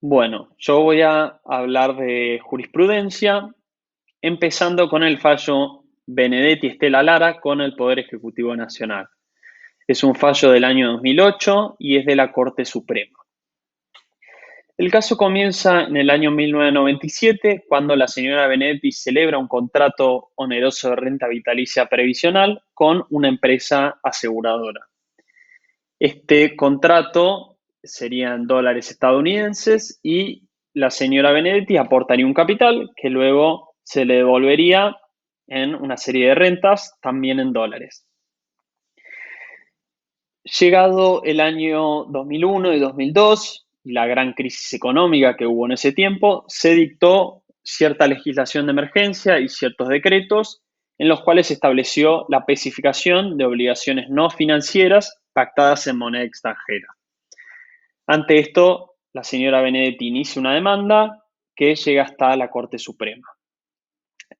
Bueno, yo voy a hablar de jurisprudencia, empezando con el fallo Benedetti Estela Lara con el Poder Ejecutivo Nacional. Es un fallo del año 2008 y es de la Corte Suprema. El caso comienza en el año 1997, cuando la señora Benedetti celebra un contrato oneroso de renta vitalicia previsional con una empresa aseguradora. Este contrato sería en dólares estadounidenses y la señora Benedetti aportaría un capital que luego se le devolvería en una serie de rentas, también en dólares. Llegado el año 2001 y 2002, la gran crisis económica que hubo en ese tiempo, se dictó cierta legislación de emergencia y ciertos decretos en los cuales se estableció la especificación de obligaciones no financieras pactadas en moneda extranjera. Ante esto, la señora Benedetti inicia una demanda que llega hasta la Corte Suprema.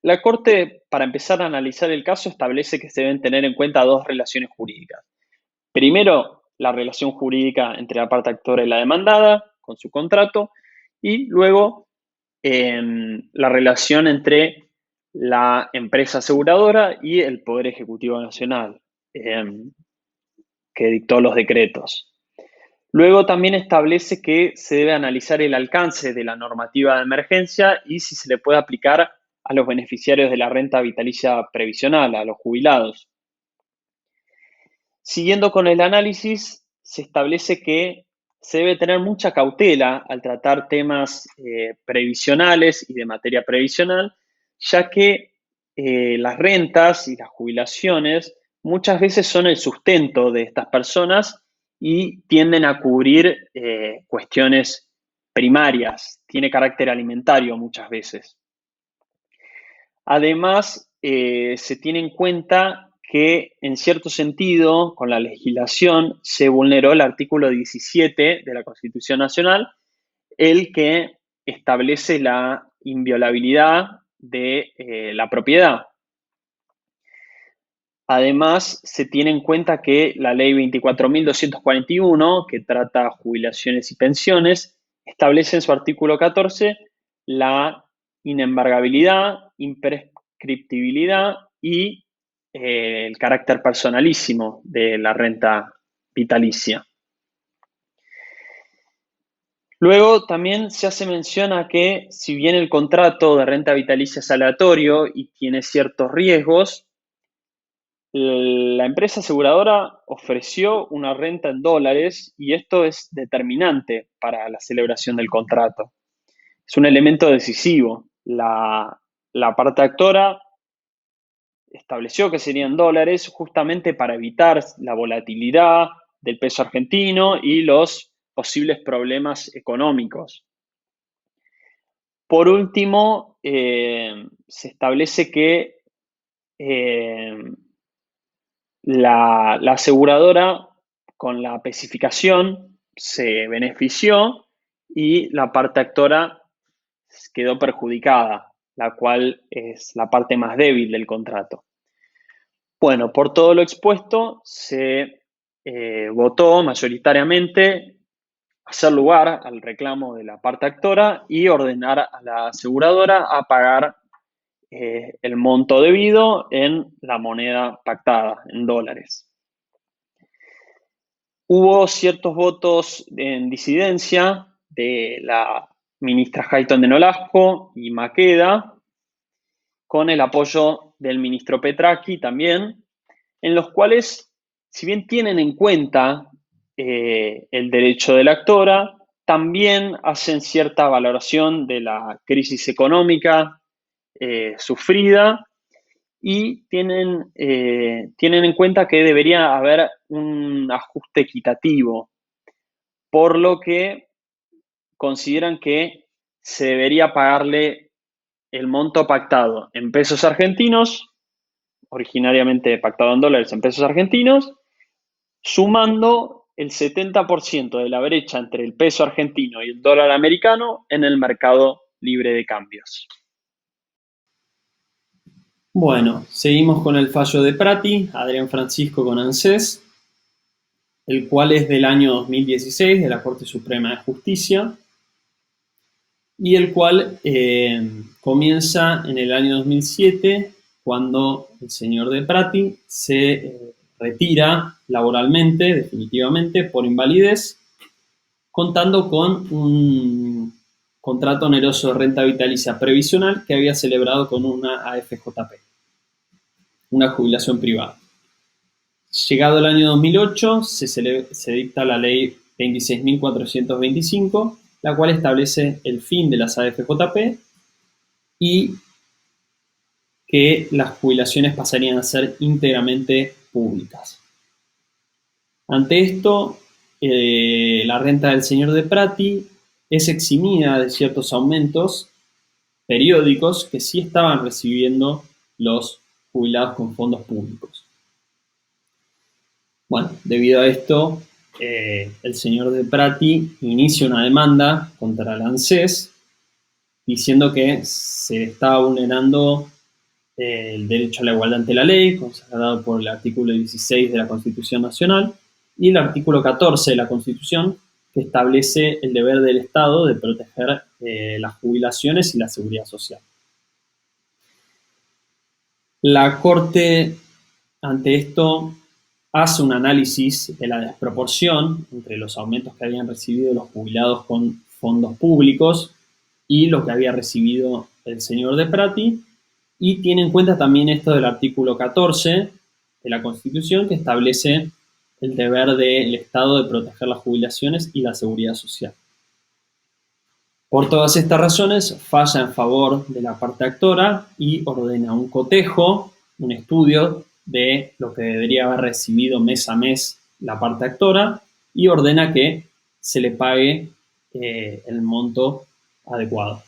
La Corte, para empezar a analizar el caso, establece que se deben tener en cuenta dos relaciones jurídicas. Primero, la relación jurídica entre la parte actora y la demandada, con su contrato, y luego la relación entre la empresa aseguradora y el Poder Ejecutivo Nacional, que dictó los decretos. Luego también establece que se debe analizar el alcance de la normativa de emergencia y si se le puede aplicar a los beneficiarios de la renta vitalicia previsional, a los jubilados. Siguiendo con el análisis, se establece que se debe tener mucha cautela al tratar temas previsionales y de materia previsional, ya que las rentas y las jubilaciones muchas veces son el sustento de estas personas y tienden a cubrir cuestiones primarias, tiene carácter alimentario muchas veces. Además, se tiene en cuenta que, en cierto sentido, con la legislación se vulneró el artículo 17 de la Constitución Nacional, el que establece la inviolabilidad de la propiedad. Además, se tiene en cuenta que la ley 24.241, que trata jubilaciones y pensiones, establece en su artículo 14 la inembargabilidad, imprescriptibilidad y el carácter personalísimo de la renta vitalicia. Luego también se hace mención a que, si bien el contrato de renta vitalicia es aleatorio y tiene ciertos riesgos, la empresa aseguradora ofreció una renta en dólares y esto es determinante para la celebración del contrato. Es un elemento decisivo. La parte actora estableció que serían dólares justamente para evitar la volatilidad del peso argentino y los posibles problemas económicos. Por último, se establece que la aseguradora con la especificación se benefició y la parte actora quedó perjudicada, la cual es la parte más débil del contrato. Bueno, por todo lo expuesto, se votó mayoritariamente hacer lugar al reclamo de la parte actora y ordenar a la aseguradora a pagar el monto debido en la moneda pactada, en dólares. Hubo ciertos votos en disidencia de la ministra Hayton de Nolasco y Maqueda, con el apoyo del ministro Petracchi también, en los cuales, si bien tienen en cuenta el derecho de la actora, también hacen cierta valoración de la crisis económica sufrida y tienen en cuenta que debería haber un ajuste equitativo, por lo que consideran que se debería pagarle el monto pactado en pesos argentinos, originariamente pactado en dólares en pesos argentinos, sumando el 70% de la brecha entre el peso argentino y el dólar americano en el mercado libre de cambios. Bueno, seguimos con el fallo de Prati, Adrián Francisco con ANSES, el cual es del año 2016 de la Corte Suprema de Justicia. y el cual comienza en el año 2007, cuando el señor De Prati se retira laboralmente, definitivamente, por invalidez, contando con un contrato oneroso de renta vitalicia previsional que había celebrado con una AFJP, una jubilación privada. Llegado el año 2008, se dicta la ley 26.425, la cual establece el fin de las AFJP y que las jubilaciones pasarían a ser íntegramente públicas. Ante esto, la renta del señor De Prati es eximida de ciertos aumentos periódicos que sí estaban recibiendo los jubilados con fondos públicos. Bueno, debido a esto, el señor De Prati inicia una demanda contra la ANSES diciendo que se estaba vulnerando el derecho a la igualdad ante la ley, consagrado por el artículo 16 de la Constitución Nacional, y el artículo 14 de la Constitución, que establece el deber del Estado de proteger las jubilaciones y la seguridad social. La Corte, ante esto, hace un análisis de la desproporción entre los aumentos que habían recibido los jubilados con fondos públicos y lo que había recibido el señor De Prati, y tiene en cuenta también esto del artículo 14 de la Constitución, que establece el deber del Estado de proteger las jubilaciones y la seguridad social. Por todas estas razones, falla en favor de la parte actora y ordena un cotejo, un estudio de lo que debería haber recibido mes a mes la parte actora, y ordena que se le pague el monto adecuado.